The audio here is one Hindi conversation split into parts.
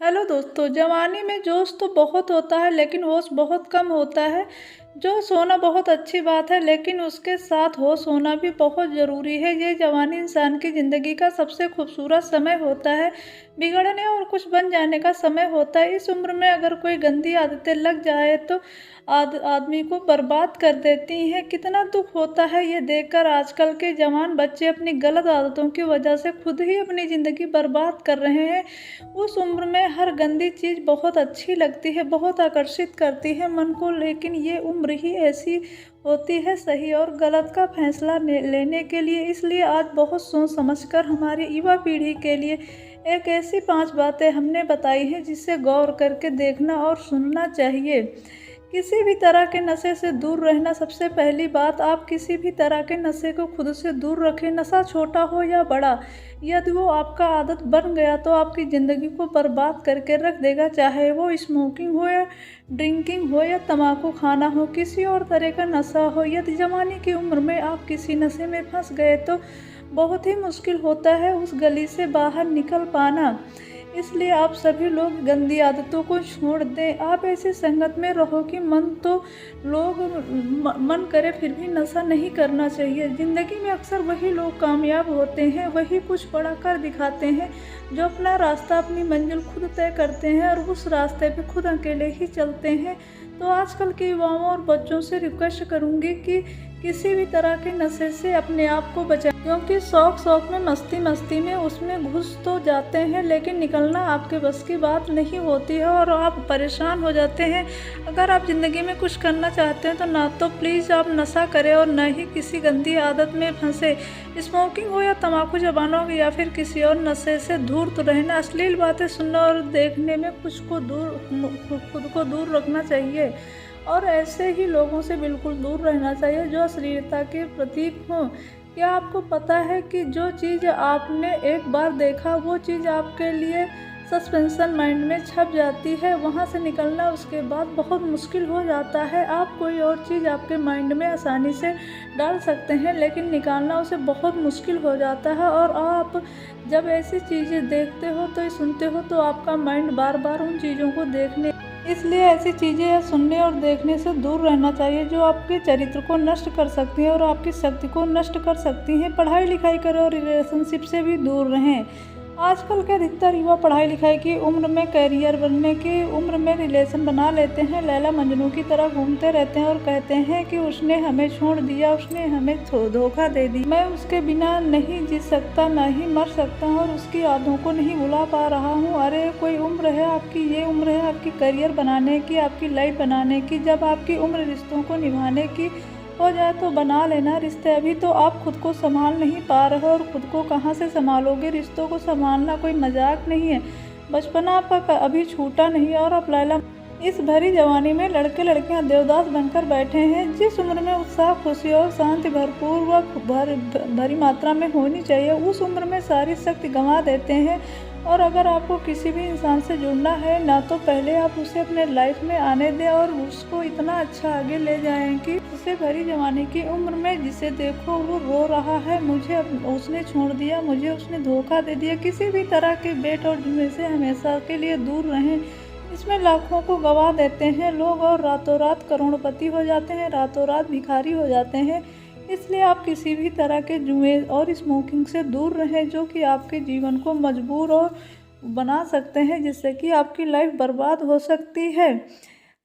हेलो दोस्तों, जवानी में जोश तो बहुत होता है लेकिन होश बहुत कम होता है। जोश होना बहुत अच्छी बात है लेकिन उसके साथ होश होना भी बहुत ज़रूरी है। ये जवानी इंसान की ज़िंदगी का सबसे खूबसूरत समय होता है, बिगड़ने और कुछ बन जाने का समय होता है। इस उम्र में अगर कोई गंदी आदतें लग जाए तो आदमी को बर्बाद कर देती हैं। कितना दुख होता है ये देखकर आजकल के जवान बच्चे अपनी गलत आदतों की वजह से खुद ही अपनी ज़िंदगी बर्बाद कर रहे हैं। उस उम्र में हर गंदी चीज़ बहुत अच्छी लगती है, बहुत आकर्षित करती है मन को, लेकिन ये उम्र ही ऐसी होती है सही और गलत का फैसला लेने के लिए। इसलिए आज बहुत सोच समझकर हमारी युवा पीढ़ी के लिए एक ऐसी 5 बातें हमने बताई हैं जिसे गौर करके देखना और सुनना चाहिए। किसी भी तरह के नशे से दूर रहना। सबसे पहली बात, आप किसी भी तरह के नशे को खुद से दूर रखें। नशा छोटा हो या बड़ा, यदि वो आपका आदत बन गया तो आपकी ज़िंदगी को बर्बाद करके रख देगा। चाहे वो स्मोकिंग हो या ड्रिंकिंग हो या तम्बाकू खाना हो, किसी और तरह का नशा हो। यदि जवानी की उम्र में आप किसी नशे में फंस गए तो बहुत ही मुश्किल होता है उस गली से बाहर निकल पाना। इसलिए आप सभी लोग गंदी आदतों को छोड़ दें। आप ऐसी संगत में रहो कि मन करे फिर भी नशा नहीं करना चाहिए। ज़िंदगी में अक्सर वही लोग कामयाब होते हैं, वही कुछ बड़ा कर दिखाते हैं, जो अपना रास्ता, अपनी मंजिल खुद तय करते हैं और उस रास्ते पे खुद अकेले ही चलते हैं। तो आजकल के युवाओं और बच्चों से रिक्वेस्ट करूँगी कि किसी भी तरह के नशे से अपने आप को बचाएं, क्योंकि शौक में, मस्ती में उसमें घुस तो जाते हैं लेकिन निकलना आपके बस की बात नहीं होती है और आप परेशान हो जाते हैं। अगर आप ज़िंदगी में कुछ करना चाहते हैं तो ना तो प्लीज़ आप नशा करें और ना ही किसी गंदी आदत में फंसे। स्मोकिंग हो या तम्बाकू चबाना हो या फिर किसी और नशे से दूर तो रहना। अश्लील बातें सुनना और देखने में खुद को दूर रखना चाहिए और ऐसे ही लोगों से बिल्कुल दूर रहना चाहिए जो अश्लीलता के प्रतीक हों। क्या आपको पता है कि जो चीज़ आपने एक बार देखा वो चीज़ आपके लिए सस्पेंशन माइंड में छप जाती है, वहाँ से निकलना उसके बाद बहुत मुश्किल हो जाता है। आप कोई और चीज़ आपके माइंड में आसानी से डाल सकते हैं लेकिन निकालना उसे बहुत मुश्किल हो जाता है और आप जब ऐसी चीज़ें देखते हो तो सुनते हो तो आपका माइंड बार बार उन चीज़ों को देखने, इसलिए ऐसी चीज़ें या सुनने और देखने से दूर रहना चाहिए जो आपके चरित्र को नष्ट कर सकती हैं और आपकी शक्ति को नष्ट कर सकती हैं। पढ़ाई लिखाई करें और रिलेशनशिप से भी दूर रहें। आजकल के अधिकतर युवा पढ़ाई लिखाई की उम्र में, कैरियर बनने की उम्र में रिलेशन बना लेते हैं, लैला मजनू की तरह घूमते रहते हैं और कहते हैं कि उसने हमें छोड़ दिया, उसने हमें धोखा दे दी, मैं उसके बिना नहीं जी सकता, ना ही मर सकता और उसकी यादों को नहीं भुला पा रहा हूँ। अरे कोई उम्र है आपकी, ये उम्र है आपकी करियर बनाने की, आपकी लाइफ बनाने की। जब आपकी उम्र रिश्तों को निभाने की हो जाए तो बना लेना रिश्ते। अभी तो आप खुद को संभाल नहीं पा रहे और खुद को कहाँ से संभालोगे। रिश्तों को संभालना कोई मजाक नहीं है। बचपना आपका अभी छूटा नहीं और आप लैला इस भरी जवानी में लड़के लड़कियां देवदास बनकर बैठे हैं। जिस उम्र में उत्साह, खुशी और शांति भरपूर व भरी मात्रा में होनी चाहिए, उस उम्र में सारी शक्ति गंवा देते हैं। और अगर आपको किसी भी इंसान से जुड़ना है ना तो पहले आप उसे अपने लाइफ में आने दें और उसको इतना अच्छा आगे ले जाएं कि उसे भरी जवानी की उम्र में जिसे देखो वो रो रहा है, मुझे उसने छोड़ दिया, मुझे उसने धोखा दे दिया। किसी भी तरह के बेट और जुए से हमेशा के लिए दूर रहें। इसमें लाखों को गवा देते हैं लोग और रातों रात करोड़पति हो जाते हैं, रातों रात भिखारी हो जाते हैं। इसलिए आप किसी भी तरह के जुए और स्मोकिंग से दूर रहें जो कि आपके जीवन को मजबूर और बना सकते हैं, जिससे कि आपकी लाइफ बर्बाद हो सकती है।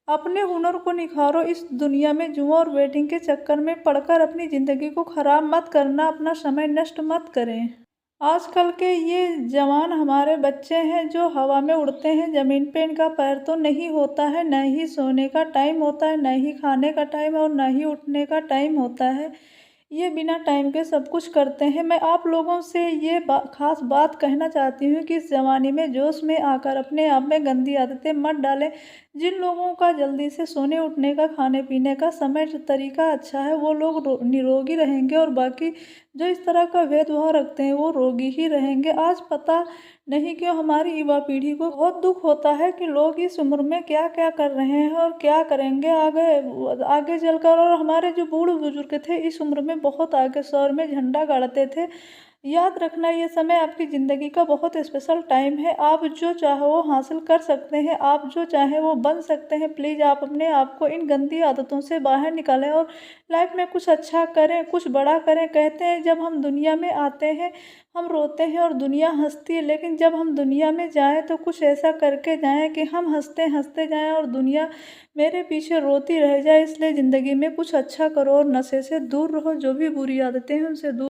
अपने हुनर को निखारो। इस दुनिया में जुआ और वेटिंग के चक्कर में पड़कर अपनी ज़िंदगी को ख़राब मत करना, अपना समय नष्ट मत करें। आजकल के ये जवान हमारे बच्चे हैं जो हवा में उड़ते हैं, ज़मीन पे इनका पैर तो नहीं होता है, न ही सोने का टाइम होता है, न ही खाने का टाइम और न ही उठने का टाइम होता है। ये बिना टाइम के सब कुछ करते हैं। मैं आप लोगों से ये खास बात कहना चाहती हूँ कि इस जवानी में जोश में आकर अपने आप में गंदी आदतें मत डालें। जिन लोगों का जल्दी से सोने उठने का, खाने पीने का समय तरीका अच्छा है, वो लोग निरोगी रहेंगे और बाकी जो इस तरह का भेदभाव रखते हैं वो रोगी ही रहेंगे। आज पता नहीं क्यों हमारी युवा पीढ़ी को बहुत दुख होता है कि लोग इस उम्र में क्या क्या कर रहे हैं और क्या करेंगे आगे आगे चलकर। और हमारे जो बूढ़े बुजुर्ग थे इस उम्र में बहुत आगे शहर में झंडा गाड़ते थे, याद रखना, ये समय आपकी ज़िंदगी का बहुत स्पेशल टाइम है। आप जो चाहो वो हासिल कर सकते हैं, आप जो चाहें वो बन सकते हैं। प्लीज़ आप अपने आप को इन गंदी आदतों से बाहर निकालें और लाइफ में कुछ अच्छा करें, कुछ बड़ा करें। कहते हैं जब हम दुनिया में आते हैं हम रोते हैं और दुनिया हँसती है, लेकिन जब हम दुनिया में जाएँ तो कुछ ऐसा करके जाएँ कि हम हँसते हँसते जाएँ और दुनिया मेरे पीछे रोती रह जाए। इसलिए ज़िंदगी में कुछ अच्छा करो और नशे से दूर रहो, जो भी बुरी आदतें हैं उनसे दूर